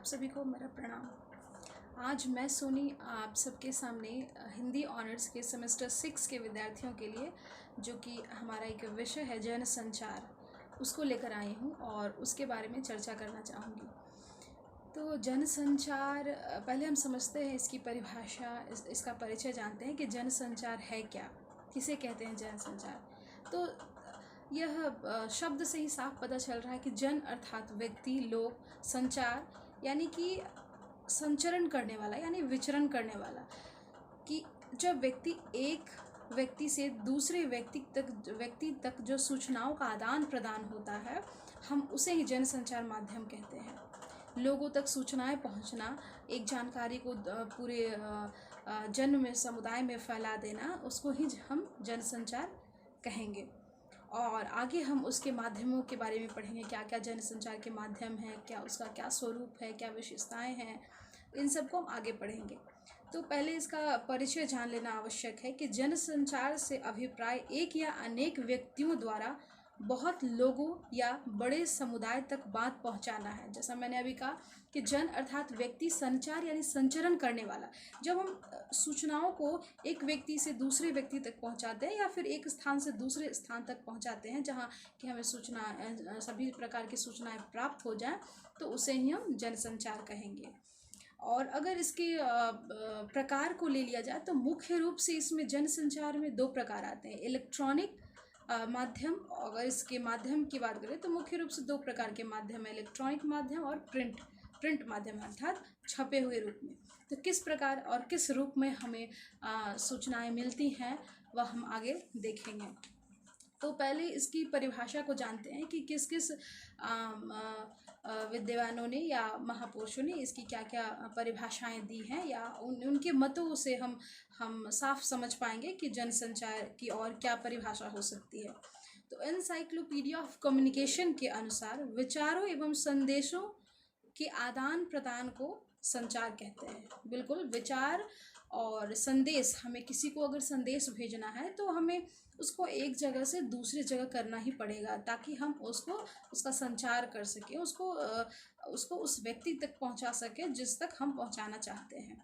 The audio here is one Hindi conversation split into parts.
सभी को मेरा प्रणाम। आज मैं सोनी आप सबके सामने हिंदी ऑनर्स के सेमेस्टर 6 के विद्यार्थियों के लिए, जो कि हमारा एक विषय है जन संचार, उसको लेकर आई हूँ और उसके बारे में चर्चा करना चाहूँगी। तो जन संचार, पहले हम समझते हैं इसकी परिभाषा, इसका परिचय जानते हैं कि जन संचार है क्या, किसे कहते हैं जन संचार। तो यह शब्द से ही साफ पता चल रहा है कि जन अर्थात व्यक्ति, लोग, संचार यानी कि संचरण करने वाला यानी विचरण करने वाला, कि जब व्यक्ति एक व्यक्ति से दूसरे व्यक्ति तक जो सूचनाओं का आदान प्रदान होता है, हम उसे ही जनसंचार माध्यम कहते हैं। लोगों तक सूचनाएं पहुंचना, एक जानकारी को पूरे जन में, समुदाय में फैला देना, उसको ही हम जनसंचार कहेंगे। और आगे हम उसके माध्यमों के बारे में पढ़ेंगे, क्या क्या जनसंचार के माध्यम हैं, क्या उसका क्या स्वरूप है, क्या विशेषताएं हैं, इन सब को हम आगे पढ़ेंगे। तो पहले इसका परिचय जान लेना आवश्यक है कि जनसंचार से अभिप्राय एक या अनेक व्यक्तियों द्वारा बहुत लोगों या बड़े समुदाय तक बात पहुंचाना है। जैसा मैंने अभी कहा कि जन अर्थात व्यक्ति, संचार यानी संचरण करने वाला। जब हम सूचनाओं को एक व्यक्ति से दूसरे व्यक्ति तक पहुंचाते हैं या फिर एक स्थान से दूसरे स्थान तक पहुंचाते हैं जहां कि हमें सभी प्रकार की सूचनाएं प्राप्त हो जाएं, तो उसे ही हम जनसंचार कहेंगे। और अगर इसके प्रकार को ले लिया जाए तो मुख्य रूप से इसमें जनसंचार में 2 प्रकार आते हैं। इलेक्ट्रॉनिक माध्यम, अगर इसके माध्यम की बात करें तो मुख्य रूप से 2 प्रकार के माध्यम है, इलेक्ट्रॉनिक माध्यम और प्रिंट माध्यम अर्थात छपे हुए रूप में। तो किस प्रकार और किस रूप में हमें सूचनाएं मिलती हैं वह हम आगे देखेंगे। तो पहले इसकी परिभाषा को जानते हैं कि किस किस विद्वानों ने या महापुरुषों ने इसकी क्या क्या परिभाषाएं दी हैं, या उनके मतों से हम साफ समझ पाएंगे कि जनसंचार की और क्या परिभाषा हो सकती है। तो एनसाइक्लोपीडिया ऑफ कम्युनिकेशन के अनुसार विचारों एवं संदेशों के आदान प्रदान को संचार कहते हैं। बिल्कुल, विचार और संदेश, हमें किसी को अगर संदेश भेजना है तो हमें उसको एक जगह से दूसरी जगह करना ही पड़ेगा, ताकि हम उसका संचार कर सकें, उसको उस व्यक्ति तक पहुंचा सकें जिस तक हम पहुंचाना चाहते हैं।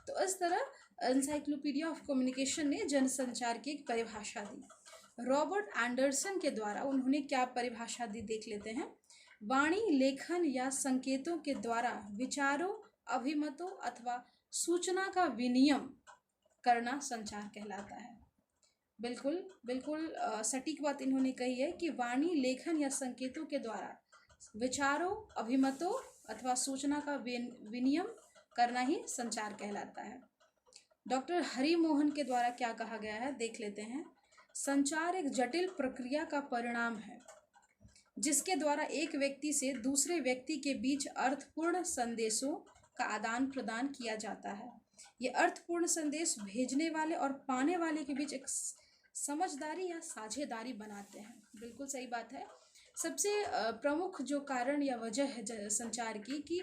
तो इस तरह एनसाइक्लोपीडिया ऑफ कम्युनिकेशन ने जनसंचार की एक परिभाषा दी। रॉबर्ट एंडरसन के द्वारा उन्होंने क्या परिभाषा दी, देख लेते हैं। वाणी, लेखन या संकेतों के द्वारा विचारों, अभिमतों अथवा सूचना का विनिमय करना संचार कहलाता है। बिल्कुल सटीक बात इन्होंने कही है कि वाणी, लेखन या संकेतों के द्वारा विचारों, अभिमतों अथवा सूचना का विनिमय करना ही संचार कहलाता है। डॉक्टर हरि मोहन के द्वारा क्या कहा गया है, देख लेते हैं। संचार एक जटिल प्रक्रिया का परिणाम है जिसके द्वारा एक व्यक्ति से दूसरे व्यक्ति के बीच अर्थपूर्ण संदेशों का आदान प्रदान किया जाता है। ये अर्थपूर्ण संदेश भेजने वाले और पाने वाले के बीच एक समझदारी या साझेदारी बनाते हैं। बिल्कुल सही बात है। सबसे प्रमुख जो कारण या वजह है संचार की, कि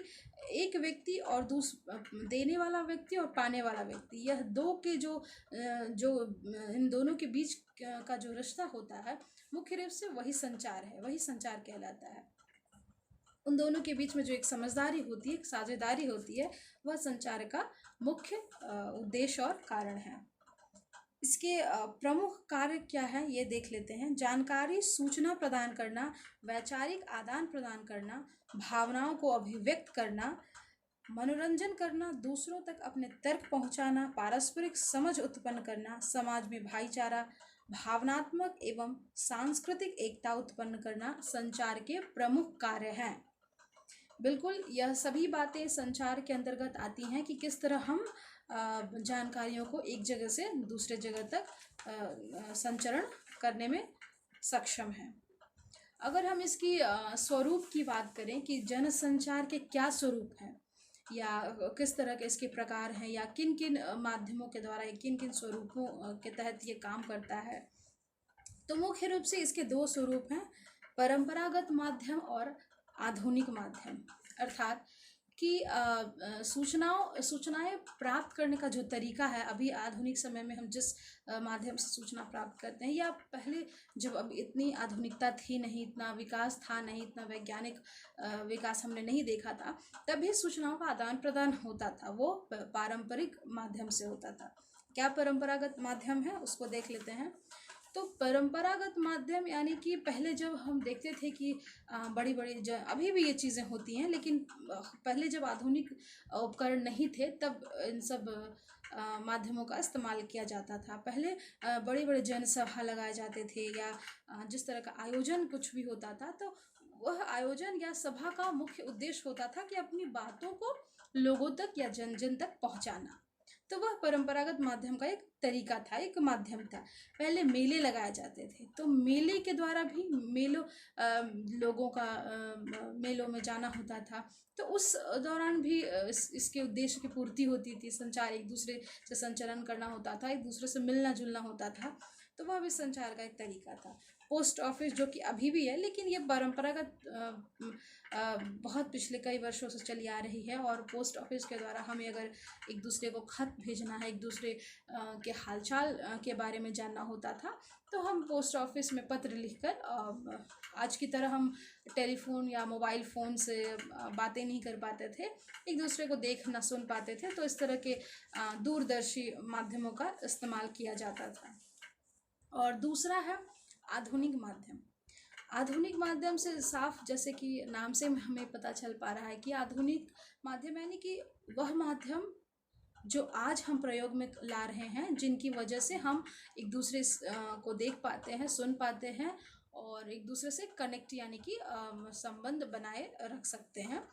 एक व्यक्ति और देने वाला व्यक्ति और पाने वाला व्यक्ति, यह दो के जो इन दोनों के बीच का जो रिश्ता होता है, मुख्य रूप से वही संचार है, वही संचार कहलाता है। उन दोनों के बीच में जो एक समझदारी होती है, एक साझेदारी होती है, वह संचार का मुख्य उद्देश्य और कारण है। इसके प्रमुख कार्य क्या है ये देख लेते हैं। जानकारी, सूचना प्रदान करना, वैचारिक आदान प्रदान करना, भावनाओं को अभिव्यक्त करना, मनोरंजन करना, दूसरों तक अपने तर्क पहुंचाना, पारस्परिक समझ उत्पन्न करना, समाज में भाईचारा, भावनात्मक एवं सांस्कृतिक एकता उत्पन्न करना संचार के प्रमुख कार्य हैं। बिल्कुल, यह सभी बातें संचार के अंतर्गत आती हैं कि किस तरह हम जानकारियों को एक जगह से दूसरे जगह तक संचरण करने में सक्षम हैं। अगर हम इसकी स्वरूप की बात करें कि जनसंचार के क्या स्वरूप हैं या किस तरह के इसके प्रकार हैं, या किन किन माध्यमों के द्वारा, किन किन स्वरूपों के तहत ये काम करता है, तो मुख्य रूप से इसके 2 स्वरूप हैं, परंपरागत माध्यम और आधुनिक माध्यम। अर्थात कि सूचनाएं प्राप्त करने का जो तरीका है, अभी आधुनिक समय में हम जिस माध्यम से सूचना प्राप्त करते हैं, या पहले जब अब इतनी आधुनिकता थी नहीं, इतना विकास था नहीं, इतना वैज्ञानिक विकास हमने नहीं देखा था, तभी सूचनाओं का आदान प्रदान होता था, वो पारंपरिक माध्यम से होता था। क्या परंपरागत माध्यम है उसको देख लेते हैं। तो परंपरागत माध्यम यानी कि पहले जब हम देखते थे कि बड़ी बड़ी अभी भी ये चीज़ें होती हैं, लेकिन पहले जब आधुनिक उपकरण नहीं थे तब इन सब माध्यमों का इस्तेमाल किया जाता था। पहले बड़ी बड़ी जनसभा लगाए जाते थे, या जिस तरह का आयोजन कुछ भी होता था, तो वह आयोजन या सभा का मुख्य उद्देश्य होता था कि अपनी बातों को लोगों तक या जन जन तक पहुंचाना। तो वह परंपरागत माध्यम का एक तरीका था, एक माध्यम था। पहले मेले लगाए जाते थे, तो मेले के द्वारा भी लोगों का मेलों में जाना होता था, तो उस दौरान भी इसके उद्देश्य की पूर्ति होती थी। संचार, एक दूसरे से संचरण करना होता था, एक दूसरे से मिलना जुलना होता था, तो वह भी संचार का एक तरीका था। पोस्ट ऑफिस जो कि अभी भी है, लेकिन ये परंपरागत बहुत पिछले कई वर्षों से चली आ रही है, और पोस्ट ऑफिस के द्वारा हमें अगर एक दूसरे को खत भेजना है, एक दूसरे के हालचाल के बारे में जानना होता था, तो हम पोस्ट ऑफिस में पत्र लिखकर, आज की तरह हम टेलीफोन या मोबाइल फ़ोन से बातें नहीं कर पाते थे, एक दूसरे को देख ना सुन पाते थे, तो इस तरह के दूरदर्शी माध्यमों का इस्तेमाल किया जाता था। और दूसरा है आधुनिक माध्यम। आधुनिक माध्यम से साफ, जैसे कि नाम से हमें पता चल पा रहा है कि आधुनिक माध्यम यानी कि वह माध्यम जो आज हम प्रयोग में ला रहे हैं, जिनकी वजह से हम एक दूसरे को देख पाते हैं, सुन पाते हैं, और एक दूसरे से कनेक्ट यानी कि संबंध बनाए रख सकते हैं।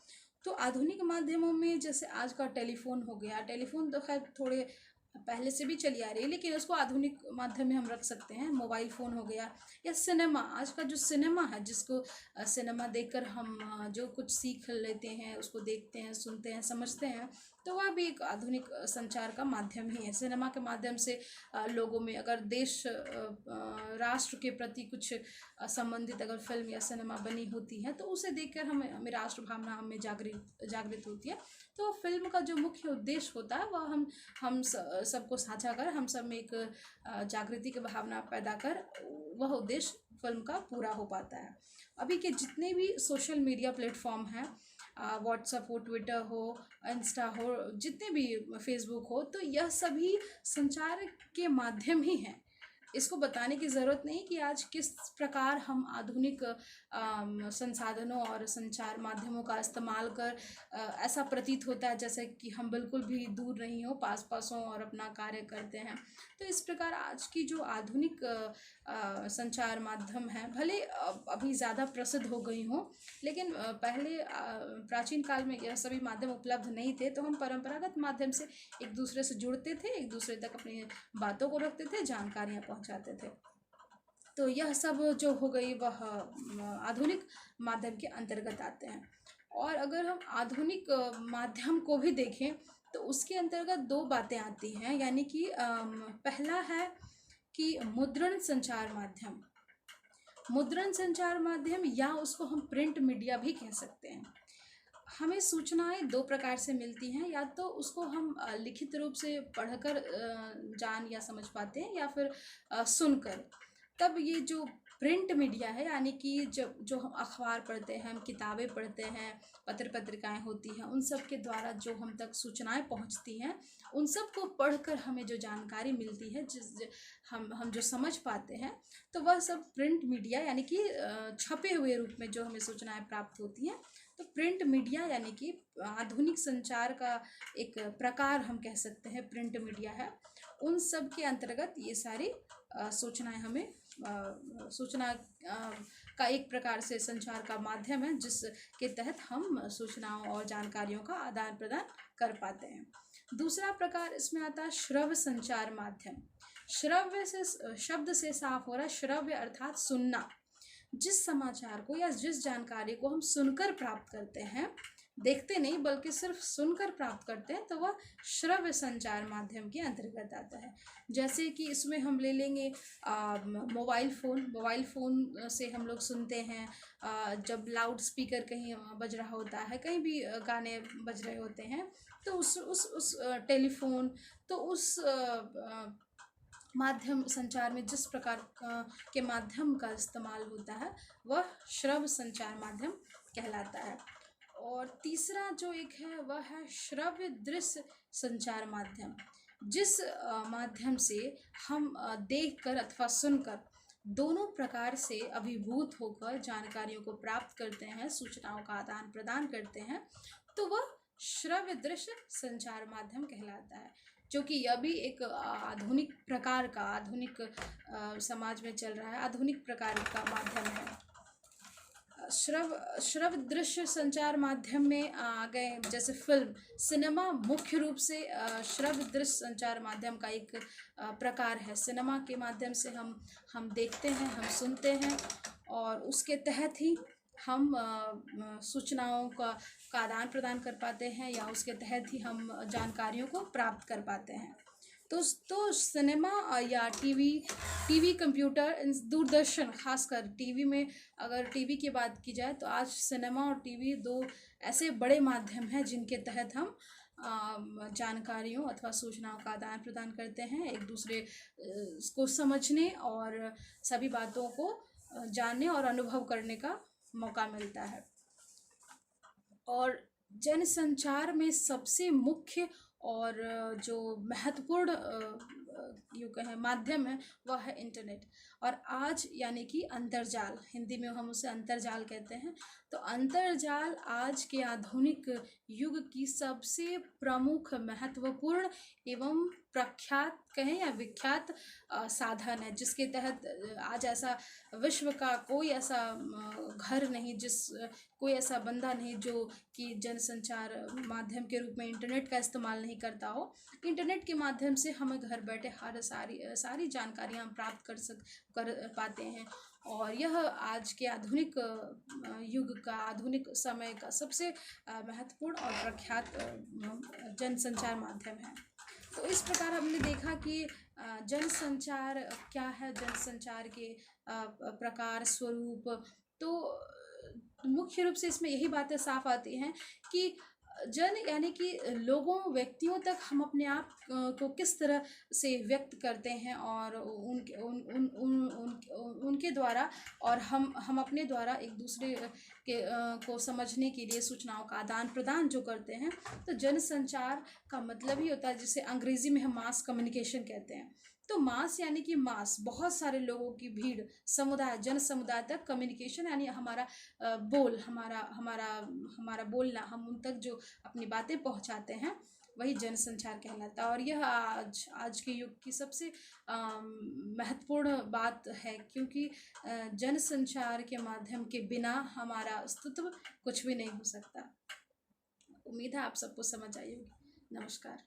तो आधुनिक माध्यमों में जैसे आज का टेलीफोन हो गया, टेलीफोन तो खैर थोड़े पहले से भी चली आ रही है, लेकिन उसको आधुनिक माध्यम में हम रख सकते हैं। मोबाइल फ़ोन हो गया, या सिनेमा, आज का जो सिनेमा है, जिसको सिनेमा देखकर हम जो कुछ सीख लेते हैं, उसको देखते हैं, सुनते हैं, समझते हैं, तो वह भी एक आधुनिक संचार का माध्यम ही है। सिनेमा के माध्यम से लोगों में अगर देश राष्ट्र के प्रति कुछ संबंधित अगर फिल्म या सिनेमा बनी होती है, तो उसे देखकर हमें राष्ट्र भावना हमें जागृत होती है। तो फिल्म का जो मुख्य उद्देश्य होता है, वह हम सबको साझा कर, हम सब में एक जागृति की भावना पैदा कर, वह उद्देश्य फिल्म का पूरा हो पाता है। अभी के जितने भी सोशल मीडिया प्लेटफॉर्म हैं, व्हाट्सएप हो, ट्विटर हो, इंस्टा हो, जितने भी, फेसबुक हो, तो यह सभी संचार के माध्यम ही हैं। इसको बताने की ज़रूरत नहीं कि आज किस प्रकार हम आधुनिक संसाधनों और संचार माध्यमों का इस्तेमाल कर ऐसा प्रतीत होता है जैसे कि हम बिल्कुल भी दूर नहीं हो, पास पास हों और अपना कार्य करते हैं। तो इस प्रकार आज की जो आधुनिक संचार माध्यम है, भले अभी ज़्यादा प्रसिद्ध हो गई हों, लेकिन पहले प्राचीन काल में यह सभी माध्यम उपलब्ध नहीं थे, तो हम परंपरागत माध्यम से एक दूसरे से जुड़ते थे, एक दूसरे तक अपनी बातों को रखते थे, जानकारियाँ पहुँचाते थे। तो यह सब जो हो गई वह आधुनिक माध्यम के अंतर्गत आते हैं। और अगर हम आधुनिक माध्यम को भी देखें, तो उसके अंतर्गत दो बातें आती हैं, यानी कि पहला है कि मुद्रण संचार माध्यम। मुद्रण संचार माध्यम, या उसको हम प्रिंट मीडिया भी कह सकते हैं। हमें सूचनाएं दो प्रकार से मिलती हैं, या तो उसको हम लिखित रूप से पढ़कर जान या समझ पाते हैं, या फिर सुनकर। तब ये जो प्रिंट मीडिया है, यानी कि जो हम अखबार पढ़ते हैं, हम किताबें पढ़ते हैं, पत्र पत्रिकाएं होती हैं, उन सब के द्वारा जो हम तक सूचनाएं पहुंचती हैं, उन सब को पढ़कर हमें जो जानकारी मिलती है, हम जो समझ पाते हैं, तो वह सब प्रिंट मीडिया यानी कि छपे हुए रूप में जो हमें सूचनाएं प्राप्त होती हैं। तो प्रिंट मीडिया यानी कि आधुनिक संचार का एक प्रकार हम कह सकते हैं, प्रिंट मीडिया है। उन सब के अंतर्गत ये सारी सूचनाएं हमें सूचना का एक प्रकार से संचार का माध्यम है, जिसके तहत हम सूचनाओं और जानकारियों का आदान प्रदान कर पाते हैं। दूसरा प्रकार इसमें आता है श्रव्य संचार माध्यम। श्रव्य से शब्द से साफ हो रहा है, श्रव्य अर्थात सुनना। जिस समाचार को या जिस जानकारी को हम सुनकर प्राप्त करते हैं, देखते नहीं बल्कि सिर्फ सुनकर प्राप्त करते हैं, तो वह श्रव्य संचार माध्यम के अंतर्गत आता है। जैसे कि इसमें हम ले लेंगे मोबाइल फ़ोन से हम लोग सुनते हैं। जब लाउड स्पीकर कहीं बज रहा होता है, कहीं भी गाने बज रहे होते हैं, तो उस टेलीफोन, तो उस माध्यम संचार में जिस प्रकार के माध्यम का इस्तेमाल होता है, वह श्रव्य संचार माध्यम कहलाता है। और तीसरा जो एक है वह है श्रव्य दृश्य संचार माध्यम, जिस माध्यम से हम देखकर अथवा सुनकर दोनों प्रकार से अभिभूत होकर जानकारियों को प्राप्त करते हैं, सूचनाओं का आदान प्रदान करते हैं, तो वह श्रव्य दृश्य संचार माध्यम कहलाता है। जो कि यह भी एक आधुनिक प्रकार का, आधुनिक समाज में चल रहा है, आधुनिक प्रकार का माध्यम है। श्रव्य दृश्य संचार माध्यम में आ गए जैसे फिल्म, सिनेमा मुख्य रूप से श्रव्य दृश्य संचार माध्यम का एक प्रकार है। सिनेमा के माध्यम से हम देखते हैं, हम सुनते हैं, और उसके तहत ही हम सूचनाओं का आदान प्रदान कर पाते हैं, या उसके तहत ही हम जानकारियों को प्राप्त कर पाते हैं। तो सिनेमा या टीवी, कंप्यूटर, दूरदर्शन, खासकर टीवी में अगर टीवी की बात की जाए तो आज सिनेमा और टीवी दो ऐसे बड़े माध्यम हैं जिनके तहत हम जानकारियों अथवा सूचनाओं का आदान प्रदान करते हैं, एक दूसरे को समझने और सभी बातों को जानने और अनुभव करने का मौका मिलता है। और जनसंचार में सबसे मुख्य और जो महत्वपूर्ण यूँ कहें माध्यम है वह है इंटरनेट। और आज यानी कि अंतर्जाल, हिंदी में हम उसे अंतर्जाल कहते हैं। तो अंतर्जाल आज के आधुनिक युग की सबसे प्रमुख, महत्वपूर्ण एवं प्रख्यात कहें या विख्यात साधन है, जिसके तहत आज ऐसा विश्व का कोई ऐसा घर नहीं, कोई ऐसा बंदा नहीं जो कि जनसंचार माध्यम के रूप में इंटरनेट का इस्तेमाल नहीं करता हो। इंटरनेट के माध्यम से हमें घर बैठे हर सारी जानकारियाँ हम प्राप्त कर पाते हैं। और यह आज के आधुनिक युग का, आधुनिक समय का सबसे महत्वपूर्ण और प्रख्यात जनसंचार माध्यम है। तो इस प्रकार हमने देखा कि जनसंचार क्या है, जनसंचार के प्रकार, स्वरूप। तो मुख्य रूप से इसमें यही बातें साफ आती हैं कि जन यानी कि लोगों, व्यक्तियों तक हम अपने आप को किस तरह से व्यक्त करते हैं, और उनके द्वारा और हम अपने द्वारा एक दूसरे को समझने के लिए सूचनाओं का आदान प्रदान जो करते हैं। तो जनसंचार का मतलब ही होता है, जिसे अंग्रेजी में हम मास कम्युनिकेशन कहते हैं। तो मास यानी कि मास, बहुत सारे लोगों की भीड़, समुदाय, जन समुदाय तक कम्युनिकेशन यानी हमारा हमारा बोलना, हम उन तक जो अपनी बातें पहुंचाते हैं, वही जनसंचार कहलाता है। और यह आज के युग की सबसे महत्वपूर्ण बात है, क्योंकि जनसंचार के माध्यम के बिना हमारा अस्तित्व कुछ भी नहीं हो सकता। उम्मीद है आप सबको समझ आई होगी। नमस्कार।